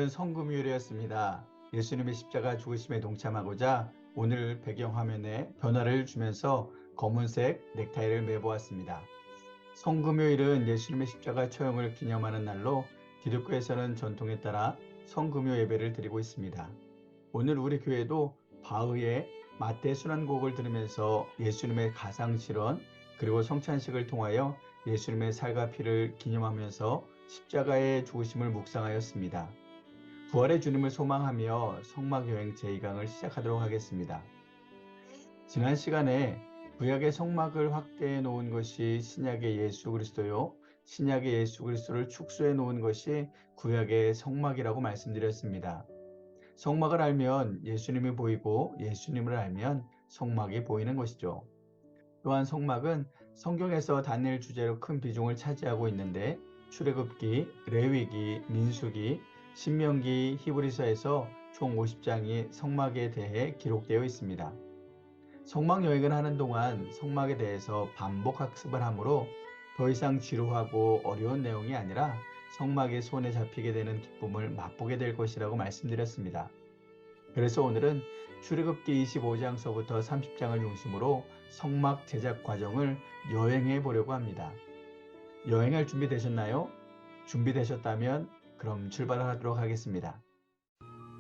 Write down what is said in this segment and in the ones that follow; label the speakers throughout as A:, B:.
A: 오늘은 성금요일이었습니다. 예수님의 십자가 죽으심에 동참하고자 오늘 배경화면에 변화를 주면서 검은색 넥타이를 매보았습니다. 성금요일은 예수님의 십자가 처형을 기념하는 날로 기독교에서는 전통에 따라 성금요 예배를 드리고 있습니다. 오늘 우리 교회도 바흐의 마태 순환곡을 들으면서 예수님의 가상실현 그리고 성찬식을 통하여 예수님의 살과 피를 기념하면서 십자가의 죽으심을 묵상하였습니다. 부활의 주님을 소망하며 성막여행 제2강을 시작하도록 하겠습니다. 지난 시간에 구약의 성막을 확대해 놓은 것이 신약의 예수 그리스도요, 신약의 예수 그리스도를 축소해 놓은 것이 구약의 성막이라고 말씀드렸습니다. 성막을 알면 예수님이 보이고 예수님을 알면 성막이 보이는 것이죠. 또한 성막은 성경에서 다니엘 주제로 큰 비중을 차지하고 있는데 출애굽기, 레위기, 민수기, 신명기, 히브리서에서 총 50장이 성막에 대해 기록되어 있습니다. 성막 여행을 하는 동안 성막에 대해서 반복 학습을 하므로 더 이상 지루하고 어려운 내용이 아니라 성막의 손에 잡히게 되는 기쁨을 맛보게 될 것이라고 말씀드렸습니다. 그래서 오늘은 출애굽기 25장서부터 30장을 중심으로 성막 제작 과정을 여행해 보려고 합니다. 여행할 준비 되셨나요? 준비되셨다면 그럼 출발하도록 하겠습니다.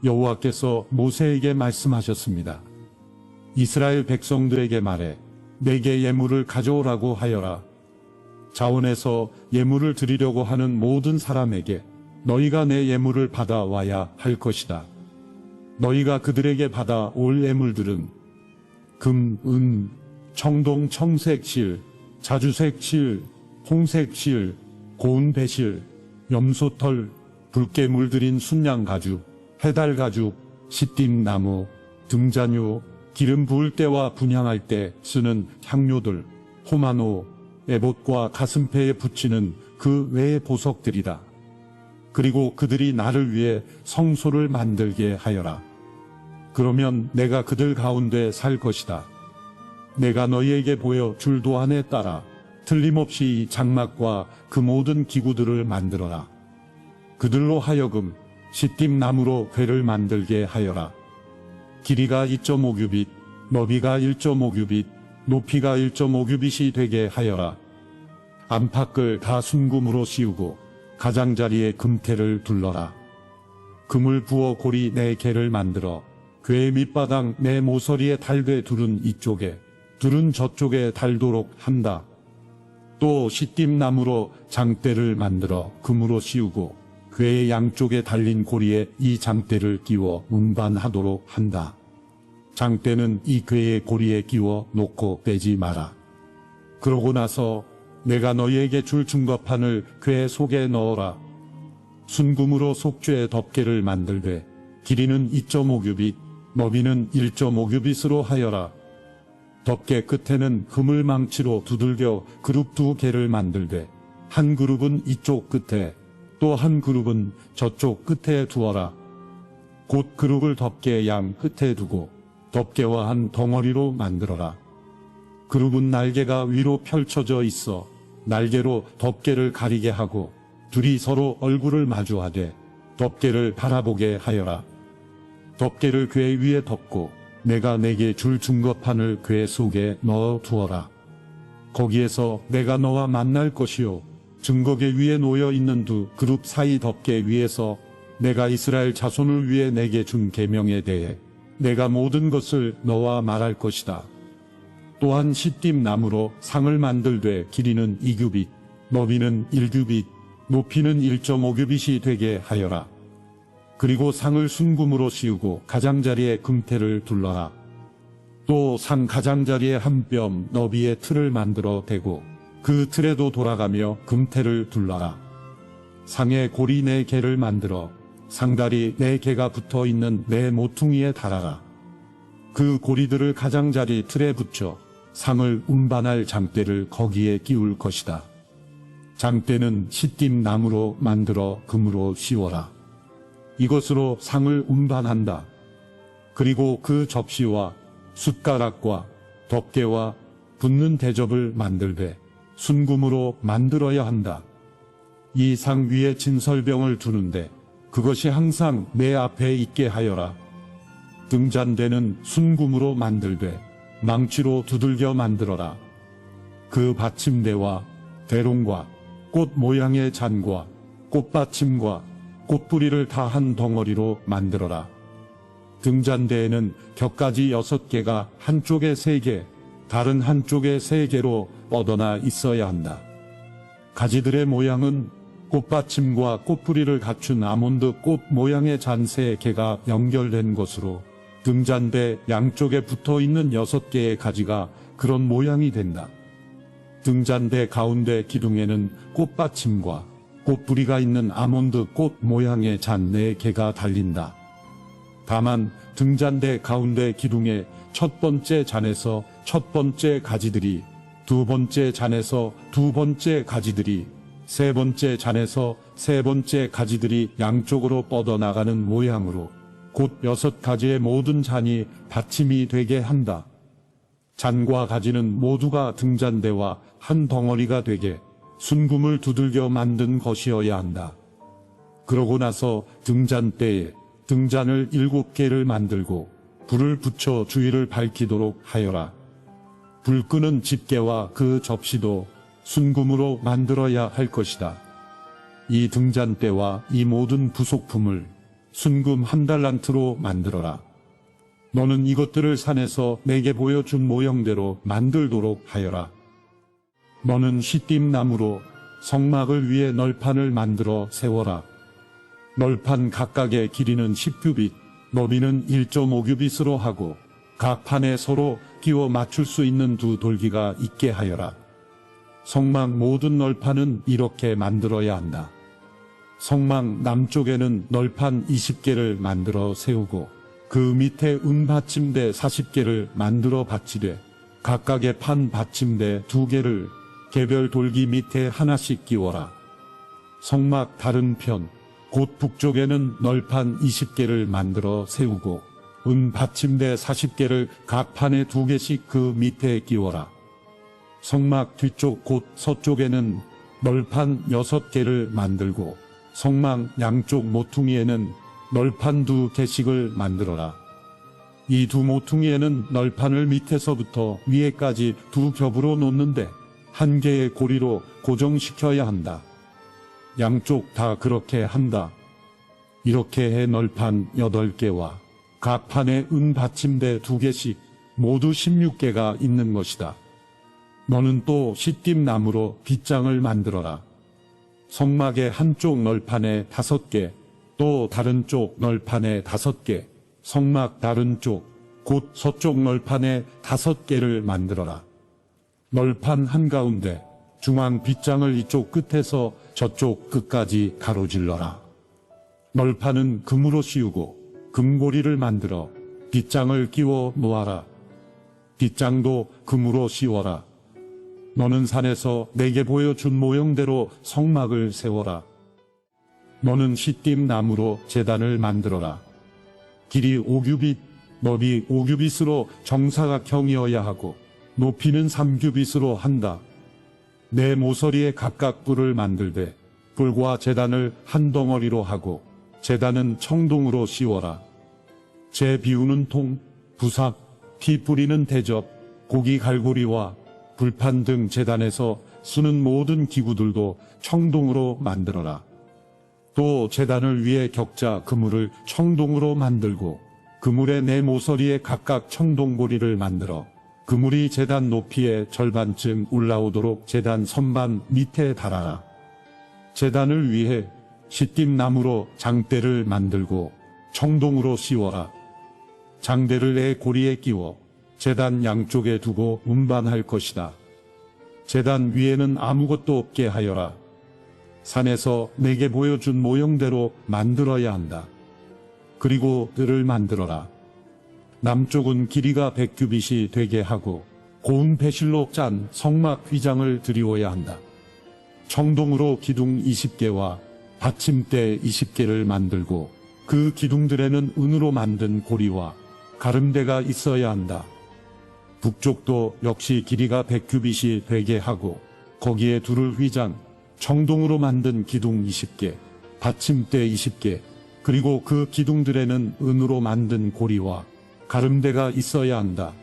B: 여호와께서 모세에게 말씀하셨습니다. 이스라엘 백성들에게 말해 내게 예물을 가져오라고 하여라. 자원에서 예물을 드리려고 하는 모든 사람에게 너희가 내 예물을 받아와야 할 것이다. 너희가 그들에게 받아올 예물들은 금, 은, 청동, 청색 실, 자주색 실, 홍색 실, 고운 배실, 염소털, 붉게 물들인 순양 가죽, 해달 가죽, 시띠나무, 등잔요, 기름 부을 때와 분향할 때 쓰는 향료들, 호마노, 에봇과 가슴패에 붙이는 그 외의 보석들이다. 그리고 그들이 나를 위해 성소를 만들게 하여라. 그러면 내가 그들 가운데 살 것이다. 내가 너희에게 보여 줄 도안에 따라 틀림없이 이 장막과 그 모든 기구들을 만들어라. 그들로 하여금 시띠나무로 궤를 만들게 하여라. 길이가 2.5규빗, 너비가 1.5규빗, 높이가 1.5규빗이 되게 하여라. 안팎을 다 순금으로 씌우고 가장자리에 금태를 둘러라. 금을 부어 고리 4개를 만들어 궤의 밑바닥 내 모서리에 달되 둘은 이쪽에 둘은 저쪽에 달도록 한다. 또 시띠나무로 장대를 만들어 금으로 씌우고 궤의 양쪽에 달린 고리에 이 장대를 끼워 운반하도록 한다. 장대는 이 궤의 고리에 끼워 놓고 빼지 마라. 그러고 나서 내가 너희에게 줄 증거판을 궤 속에 넣어라. 순금으로 속죄의 덮개를 만들되 길이는 2.5규빗, 너비는 1.5규빗으로 하여라. 덮개 끝에는 그물 망치로 두들겨 그룹 2개를 만들되 한 그룹은 이쪽 끝에 또 한 그룹은 저쪽 끝에 두어라. 곧 그룹을 덮개 양 끝에 두고 덮개와 한 덩어리로 만들어라. 그룹은 날개가 위로 펼쳐져 있어 날개로 덮개를 가리게 하고 둘이 서로 얼굴을 마주하되 덮개를 바라보게 하여라. 덮개를 궤 위에 덮고 내가 내게 줄 증거판을 궤 속에 넣어 두어라. 거기에서 내가 너와 만날 것이요 증거궤 위에 놓여 있는 두 그룹 사이 덮개 위에서 내가 이스라엘 자손을 위해 내게 준 계명에 대해 내가 모든 것을 너와 말할 것이다. 또한 시띠나무로 상을 만들되 길이는 2규빗, 너비는 1규빗, 높이는 1.5규빗이 되게 하여라. 그리고 상을 순금으로 씌우고 가장자리에 금태를 둘러라. 또 상 가장자리에 한 뼘 너비의 틀을 만들어 대고 그 틀에도 돌아가며 금태를 둘러라. 상에 고리 4개를 만들어 상다리 4개가 붙어 있는 네 모퉁이에 달아라. 그 고리들을 가장자리 틀에 붙여 상을 운반할 장대를 거기에 끼울 것이다. 장대는 시띠나무로 만들어 금으로 씌워라. 이것으로 상을 운반한다. 그리고 그 접시와 숟가락과 덮개와 붓는 대접을 만들되 순금으로 만들어야 한다. 이 상 위에 진설병을 두는데 그것이 항상 내 앞에 있게 하여라. 등잔대는 순금으로 만들되 망치로 두들겨 만들어라. 그 받침대와 대롱과 꽃 모양의 잔과 꽃받침과 꽃뿌리를 다 한 덩어리로 만들어라. 등잔대에는 격가지 6개가 한쪽에 3개, 다른 한쪽에 3개로 뻗어나 있어야 한다. 가지들의 모양은 꽃받침과 꽃뿌리를 갖춘 아몬드 꽃 모양의 잔 3개가 연결된 것으로 등잔대 양쪽에 붙어있는 6개의 가지가 그런 모양이 된다. 등잔대 가운데 기둥에는 꽃받침과 꽃뿌리가 있는 아몬드 꽃 모양의 잔 4개가 달린다. 다만 등잔대 가운데 기둥의 첫 번째 잔에서 첫 번째 가지들이, 두 번째 잔에서 두 번째 가지들이, 세 번째 잔에서 세 번째 가지들이 양쪽으로 뻗어나가는 모양으로 곧 6가지의 모든 잔이 받침이 되게 한다. 잔과 가지는 모두가 등잔대와 한 덩어리가 되게 순금을 두들겨 만든 것이어야 한다. 그러고 나서 등잔대에 등잔을 7개를 만들고 불을 붙여 주위를 밝히도록 하여라. 불 끄는 집게와 그 접시도 순금으로 만들어야 할 것이다. 이 등잔대와 이 모든 부속품을 순금 1달란트로 만들어라. 너는 이것들을 산에서 내게 보여준 모형대로 만들도록 하여라. 너는 시띠임 나무로 성막을 위해 널판을 만들어 세워라. 널판 각각의 길이는 10규빗, 너비는 1.5규빗으로 하고 각 판에 서로 끼워 맞출 수 있는 2 돌기가 있게 하여라. 성막 모든 널판은 이렇게 만들어야 한다. 성막 남쪽에는 널판 20개를 만들어 세우고 그 밑에 은받침대 40개를 만들어 받치되 각각의 판 받침대 2개를 개별 돌기 밑에 하나씩 끼워라. 성막 다른 편 곧 북쪽에는 널판 20개를 만들어 세우고 은받침대 40개를 각 판에 2개씩 그 밑에 끼워라. 성막 뒤쪽 곧 서쪽에는 널판 6개를 만들고 성막 양쪽 모퉁이에는 널판 2개씩을 만들어라. 이 2 모퉁이에는 널판을 밑에서부터 위에까지 2 겹으로 놓는데 1개의 고리로 고정시켜야 한다. 양쪽 다 그렇게 한다. 이렇게 해 널판 8개와 각 판에 은받침대 2개씩 모두 16개가 있는 것이다. 너는 또 시띠임 나무로 빗장을 만들어라. 성막의 한쪽 널판에 5개, 또 다른 쪽 널판에 5개, 성막 다른 쪽, 곧 서쪽 널판에 5개를 만들어라. 널판 한가운데 중앙 빗장을 이쪽 끝에서 저쪽 끝까지 가로질러라. 널판은 금으로 씌우고 금고리를 만들어 빗장을 끼워 놓아라. 빗장도 금으로 씌워라. 너는 산에서 내게 보여준 모형대로 성막을 세워라. 너는 시띠임 나무로 제단을 만들어라. 길이 5규빗, 너비 5규빗으로 정사각형이어야 하고 높이는 3규빗으로 한다. 내 모서리에 각각 뿔을 만들되 뿔과 제단을 한 덩어리로 하고 제단은 청동으로 씌워라. 재 비우는 통, 부삭, 피 뿌리는 대접, 고기 갈고리와 불판 등 제단에서 쓰는 모든 기구들도 청동으로 만들어라. 또 제단을 위해 격자 그물을 청동으로 만들고 그물의 네 모서리에 각각 청동고리를 만들어 그물이 제단 높이의 절반쯤 올라오도록 제단 선반 밑에 달아라. 제단을 위해 시띠임 나무로 장대를 만들고 청동으로 씌워라. 장대를 내 고리에 끼워 제단 양쪽에 두고 운반할 것이다. 제단 위에는 아무것도 없게 하여라. 산에서 내게 보여준 모형대로 만들어야 한다. 그리고 뜰을 만들어라. 남쪽은 길이가 100규빗이 되게 하고 고운 배실로 짠 성막 휘장을 드리워야 한다. 청동으로 기둥 20개와 받침대 20개를 만들고 그 기둥들에는 은으로 만든 고리와 가름대가 있어야 한다. 북쪽도 역시 길이가 100규빗이 되게 하고 거기에 두를 휘장, 청동으로 만든 기둥 20개, 받침대 20개, 그리고 그 기둥들에는 은으로 만든 고리와 가름대가 있어야 한다.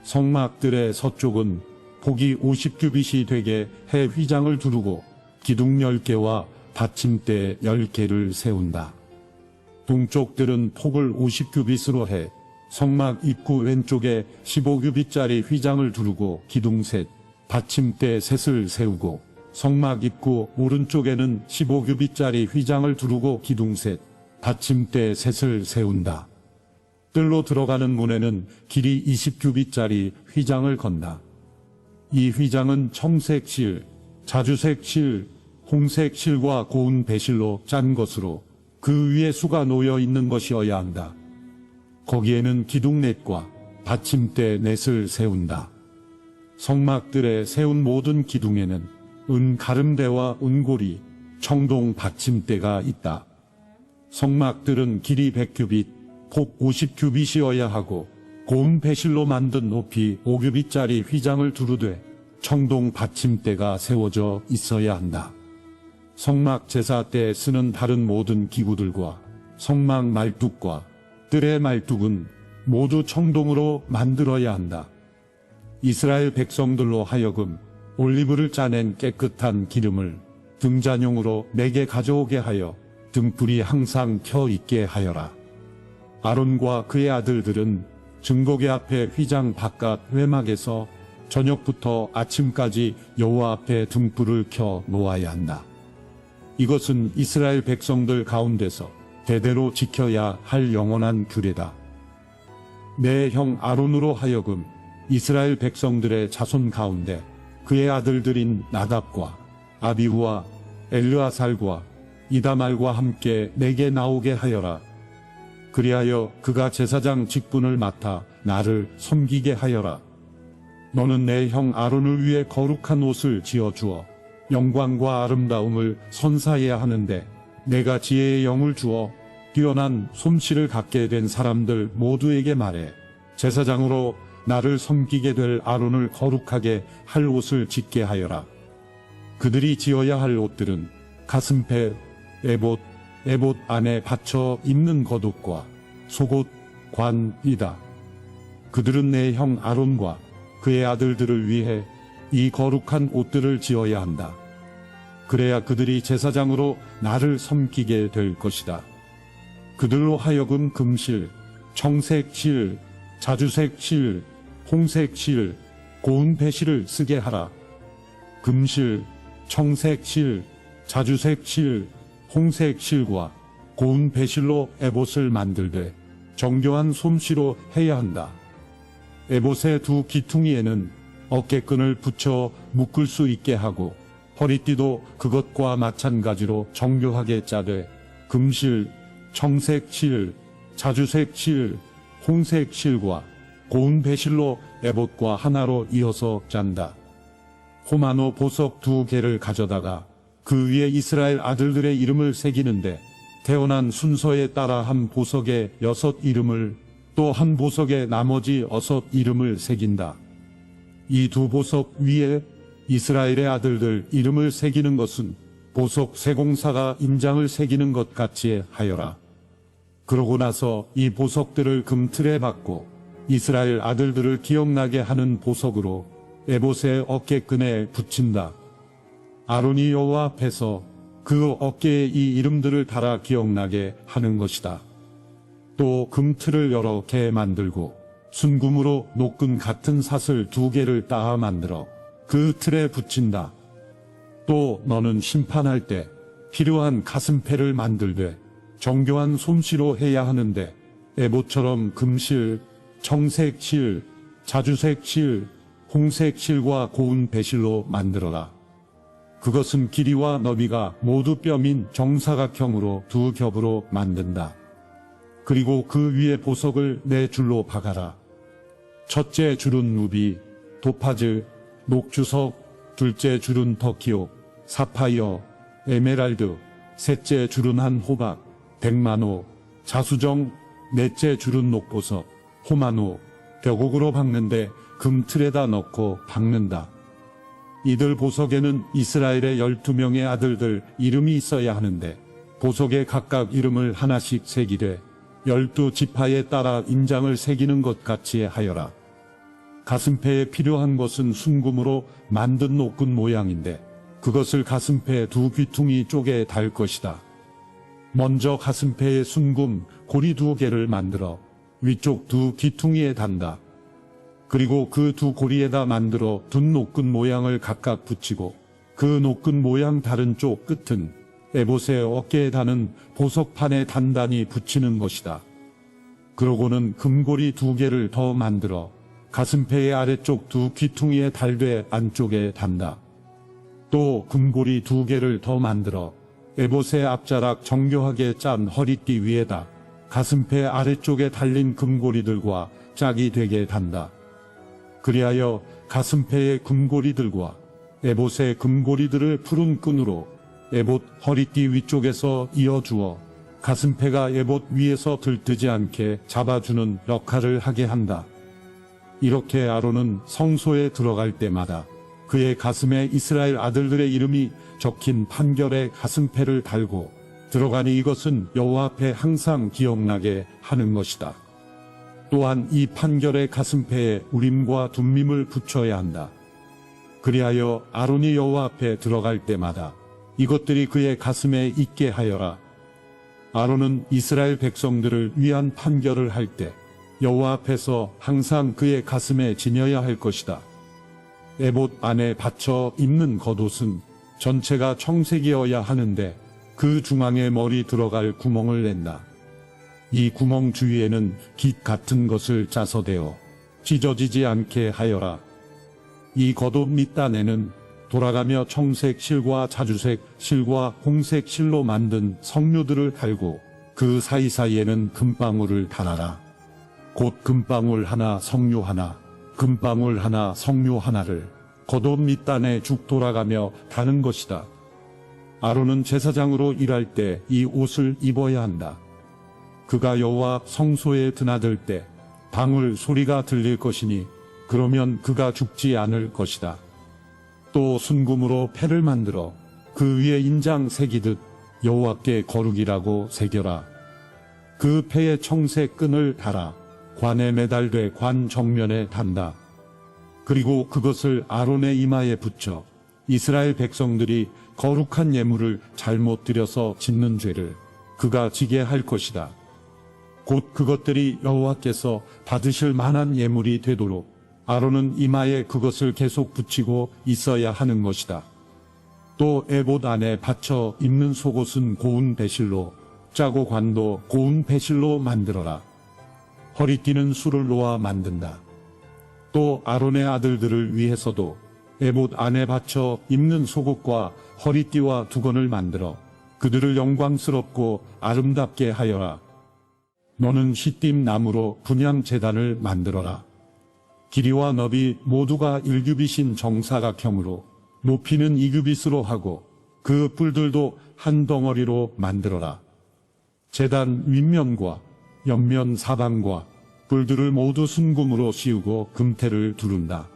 B: 성막들의 서쪽은 폭이 50규빗이 되게 해 휘장을 두르고 기둥 10개와 받침대 10개를 세운다. 동쪽들은 폭을 50규빗으로 해 성막 입구 왼쪽에 15규빗짜리 휘장을 두르고 기둥 셋, 받침대 셋을 세우고 성막 입구 오른쪽에는 15규빗짜리 휘장을 두르고 기둥 셋, 받침대 셋을 세운다. 뜰로 들어가는 문에는 길이 20규빗짜리 휘장을 건다. 이 휘장은 청색 실, 자주색 실, 홍색 실과 고운 배실로 짠 것으로 그 위에 수가 놓여 있는 것이어야 한다. 거기에는 기둥 넷과 받침대 넷을 세운다. 성막들에 세운 모든 기둥에는 은 가름대와 은고리, 청동 받침대가 있다. 성막들은 길이 100규빗, 폭 50규빗이어야 하고 고운 배실로 만든 높이 5규빗짜리 휘장을 두르되 청동 받침대가 세워져 있어야 한다. 성막 제사 때 쓰는 다른 모든 기구들과 성막 말뚝과 뜰의 말뚝은 모두 청동으로 만들어야 한다. 이스라엘 백성들로 하여금 올리브를 짜낸 깨끗한 기름을 등잔용으로 내게 가져오게 하여 등불이 항상 켜 있게 하여라. 아론과 그의 아들들은 증거궤 앞에 휘장 바깥 외막에서 저녁부터 아침까지 여호와 앞에 등불을 켜 놓아야 한다. 이것은 이스라엘 백성들 가운데서 대대로 지켜야 할 영원한 규례다. 내 형 아론으로 하여금 이스라엘 백성들의 자손 가운데 그의 아들들인 나답과 아비후와 엘르아살과 이다말과 함께 내게 나오게 하여라. 그리하여 그가 제사장 직분을 맡아 나를 섬기게 하여라. 너는 내 형 아론을 위해 거룩한 옷을 지어주어 영광과 아름다움을 선사해야 하는데 내가 지혜의 영을 주어 뛰어난 솜씨를 갖게 된 사람들 모두에게 말해 제사장으로 나를 섬기게 될 아론을 거룩하게 할 옷을 짓게 하여라. 그들이 지어야 할 옷들은 가슴패, 에봇 안에 받쳐 입는 겉옷과 속옷, 관이다. 그들은 내 형 아론과 그의 아들들을 위해 이 거룩한 옷들을 지어야 한다. 그래야 그들이 제사장으로 나를 섬기게 될 것이다. 그들로 하여금 금실, 청색 실, 자주색 실, 홍색 실, 고운 배실을 쓰게 하라. 금실, 청색 실, 자주색 실, 홍색 실과 고운 배실로 에봇을 만들되 정교한 솜씨로 해야 한다. 에봇의 두 기퉁이에는 어깨끈을 붙여 묶을 수 있게 하고 허리띠도 그것과 마찬가지로 정교하게 짜되 금실, 청색 실, 자주색 실, 홍색 실과 고운 배실로 에봇과 하나로 이어서 짠다. 호마노 보석 2개를 가져다가 그 위에 이스라엘 아들들의 이름을 새기는데 태어난 순서에 따라 한 보석에 6 이름을 또 한 보석에 나머지 6 이름을 새긴다. 이 두 보석 위에 이스라엘의 아들들 이름을 새기는 것은 보석 세공사가 임장을 새기는 것 같이 하여라. 그러고 나서 이 보석들을 금틀에 박고 이스라엘 아들들을 기억나게 하는 보석으로 에봇의 어깨끈에 붙인다. 아론이 여호와 앞에서 그 어깨에 이 이름들을 달아 기억나게 하는 것이다. 또 금틀을 여러 개 만들고 순금으로 노끈 같은 삿을 2개를 따아 만들어 그 틀에 붙인다. 또 너는 심판할 때 필요한 가슴패를 만들되 정교한 솜씨로 해야 하는데 에봇처럼 금실, 청색 실, 자주색 실, 홍색 실과 고운 배실로 만들어라. 그것은 길이와 너비가 모두 뼘인 정사각형으로 2겹으로 만든다. 그리고 그 위에 보석을 4줄로 박아라. 첫째 줄은 루비, 도파즈, 녹주석, 둘째 줄은 터키오, 사파이어, 에메랄드, 셋째 줄은 한 호박, 백마노, 자수정, 넷째 줄은 녹보석, 호마노, 벽옥으로 박는데 금틀에다 넣고 박는다. 이들 보석에는 이스라엘의 12명의 아들들 이름이 있어야 하는데 보석에 각각 이름을 하나씩 새기되 12지파에 따라 인장을 새기는 것 같이 하여라. 가슴패에 필요한 것은 순금으로 만든 노끈 모양인데 그것을 가슴패 두 귀퉁이 쪽에 달 것이다. 먼저 가슴패에 순금 고리 2개를 만들어 위쪽 두 귀퉁이에 단다. 그리고 그 두 고리에다 만들어 둔 노끈 모양을 각각 붙이고 그 노끈 모양 다른 쪽 끝은 에봇의 어깨에 다는 보석판에 단단히 붙이는 것이다. 그러고는 금고리 2개를 더 만들어 가슴패의 아래쪽 두 귀퉁이에 달되 안쪽에 단다. 또 금고리 2개를 더 만들어 에봇의 앞자락 정교하게 짠 허리띠 위에다 가슴패 아래쪽에 달린 금고리들과 짝이 되게 단다. 그리하여 가슴패의 금고리들과 에봇의 금고리들을 푸른 끈으로 에봇 허리띠 위쪽에서 이어주어 가슴패가 에봇 위에서 들뜨지 않게 잡아주는 역할을 하게 한다. 이렇게 아론은 성소에 들어갈 때마다 그의 가슴에 이스라엘 아들들의 이름이 적힌 판결에 가슴패를 달고 들어가니 이것은 여호와 앞에 항상 기억나게 하는 것이다. 또한 이 판결의 가슴패에 우림과 둠밈을 붙여야 한다. 그리하여 아론이 여호와 앞에 들어갈 때마다 이것들이 그의 가슴에 있게 하여라. 아론은 이스라엘 백성들을 위한 판결을 할 때 여호와 앞에서 항상 그의 가슴에 지녀야 할 것이다. 에봇 안에 받쳐 입는 겉옷은 전체가 청색이어야 하는데 그 중앙에 머리 들어갈 구멍을 낸다. 이 구멍 주위에는 깃 같은 것을 짜서 대어 찢어지지 않게 하여라. 이 겉옷 밑단에는 돌아가며 청색 실과 자주색 실과 홍색 실로 만든 석류들을 달고 그 사이사이에는 금방울을 달아라. 곧 금방울 하나 석류 하나 금방울 하나 석류 하나를 겉옷 밑단에 쭉 돌아가며 다는 것이다. 아론은 제사장으로 일할 때 이 옷을 입어야 한다. 그가 여호와 성소에 드나들 때 방울 소리가 들릴 것이니 그러면 그가 죽지 않을 것이다. 또 순금으로 패를 만들어 그 위에 인장 새기듯 여호와께 거룩이라고 새겨라. 그 패에 청색 끈을 달아 관에 매달되 관 정면에 단다. 그리고 그것을 아론의 이마에 붙여 이스라엘 백성들이 거룩한 예물을 잘못 드려서 짓는 죄를 그가 지게 할 것이다. 곧 그것들이 여호와께서 받으실 만한 예물이 되도록 아론은 이마에 그것을 계속 붙이고 있어야 하는 것이다. 또 에봇 안에 받쳐 입는 속옷은 고운 배실로 짜고 관도 고운 배실로 만들어라. 허리띠는 수를 놓아 만든다. 또 아론의 아들들을 위해서도 에봇 안에 받쳐 입는 속옷과 허리띠와 두건을 만들어 그들을 영광스럽고 아름답게 하여라. 너는 시띠임 나무로 분향 제단을 만들어라. 길이와 너비 모두가 1규빗인 정사각형으로 높이는 2규빗으로 하고 그 뿔들도 한 덩어리로 만들어라. 제단 윗면과 옆면 사방과 뿔들을 모두 순금으로 씌우고 금태를 두른다.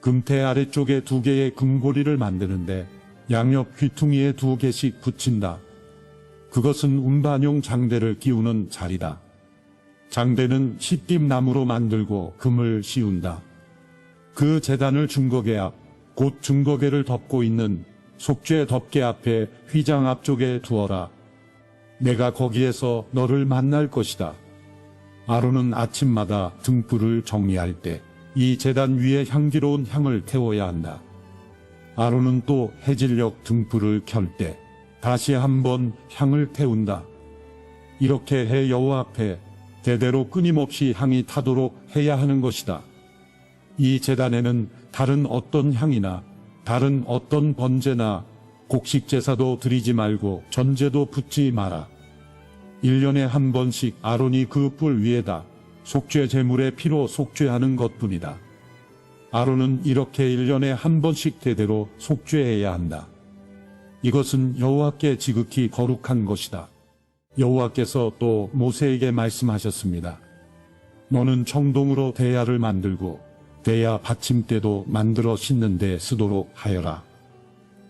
B: 금태 아래쪽에 2개의 금고리를 만드는데 양옆 귀퉁이에 2개씩 붙인다. 그것은 운반용 장대를 끼우는 자리다. 장대는 시띠임 나무로 만들고 금을 씌운다. 그 제단을 중거계 앞, 곧 중거계를 덮고 있는 속죄 덮개 앞에 휘장 앞쪽에 두어라. 내가 거기에서 너를 만날 것이다. 아론은 아침마다 등불을 정리할 때 이 제단 위에 향기로운 향을 태워야 한다. 아론은 또 해질녘 등불을 켤 때 다시 한번 향을 태운다. 이렇게 해 여호와 앞에 대대로 끊임없이 향이 타도록 해야 하는 것이다. 이 제단에는 다른 어떤 향이나 다른 어떤 번제나 곡식 제사도 드리지 말고 전제도 붓지 마라. 1년에 한 번씩 아론이 그 뿔 위에다 속죄 제물의 피로 속죄하는 것뿐이다. 아론은 이렇게 1년에 한 번씩 대대로 속죄해야 한다. 이것은 여호와께 지극히 거룩한 것이다. 여호와께서 또 모세에게 말씀하셨습니다. 너는 청동으로 대야를 만들고 대야 받침대도 만들어 싣는 데 쓰도록 하여라.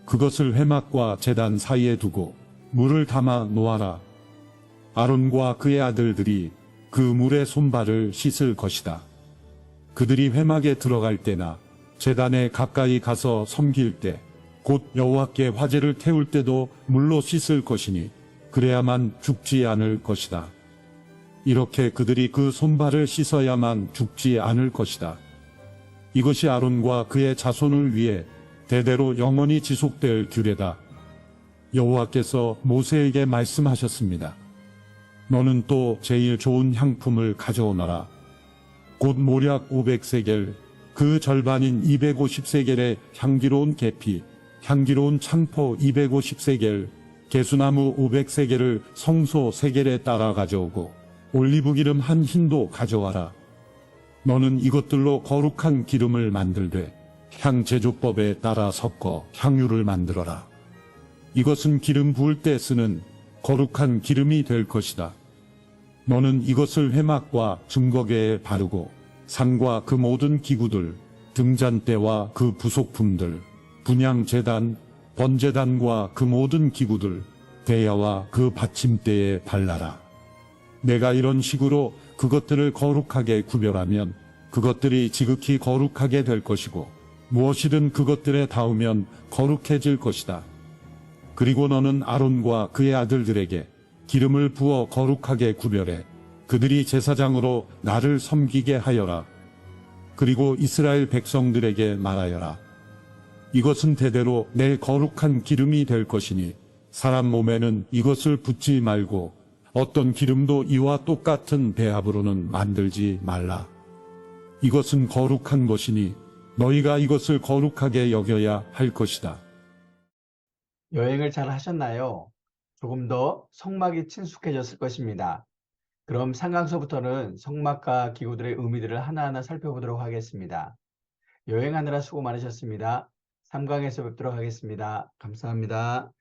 B: 그것을 회막과 제단 사이에 두고 물을 담아 놓아라. 아론과 그의 아들들이 그 물에 손발을 씻을 것이다. 그들이 회막에 들어갈 때나 제단에 가까이 가서 섬길 때, 곧 여호와께 화제를 태울 때도 물로 씻을 것이니 그래야만 죽지 않을 것이다. 이렇게 그들이 그 손발을 씻어야만 죽지 않을 것이다. 이것이 아론과 그의 자손을 위해 대대로 영원히 지속될 규례다. 여호와께서 모세에게 말씀하셨습니다. 너는 또 제일 좋은 향품을 가져오너라. 곧 모략 500세겔, 그 절반인 250세겔의 향기로운 계피, 향기로운 창포 250세겔, 개수나무 500세겔을 성소 세겔에 따라 가져오고 올리브 기름 한 흰도 가져와라. 너는 이것들로 거룩한 기름을 만들되 향 제조법에 따라 섞어 향유를 만들어라. 이것은 기름 부을 때 쓰는 거룩한 기름이 될 것이다. 너는 이것을 회막과 증거궤에 바르고 상과 그 모든 기구들, 등잔대와 그 부속품들, 분향제단, 번제단과 그 모든 기구들, 대야와 그 받침대에 발라라. 내가 이런 식으로 그것들을 거룩하게 구별하면 그것들이 지극히 거룩하게 될 것이고 무엇이든 그것들에 닿으면 거룩해질 것이다. 그리고 너는 아론과 그의 아들들에게 기름을 부어 거룩하게 구별해 그들이 제사장으로 나를 섬기게 하여라. 그리고 이스라엘 백성들에게 말하여라. 이것은 대대로 내 거룩한 기름이 될 것이니 사람 몸에는 이것을 붓지 말고 어떤 기름도 이와 똑같은 배합으로는 만들지 말라. 이것은 거룩한 것이니 너희가 이것을 거룩하게 여겨야 할 것이다.
A: 여행을 잘 하셨나요? 조금 더 성막이 친숙해졌을 것입니다. 그럼 상강서부터는 성막과 기구들의 의미들을 하나하나 살펴보도록 하겠습니다. 여행하느라 수고 많으셨습니다. 3강에서 뵙도록 하겠습니다. 감사합니다.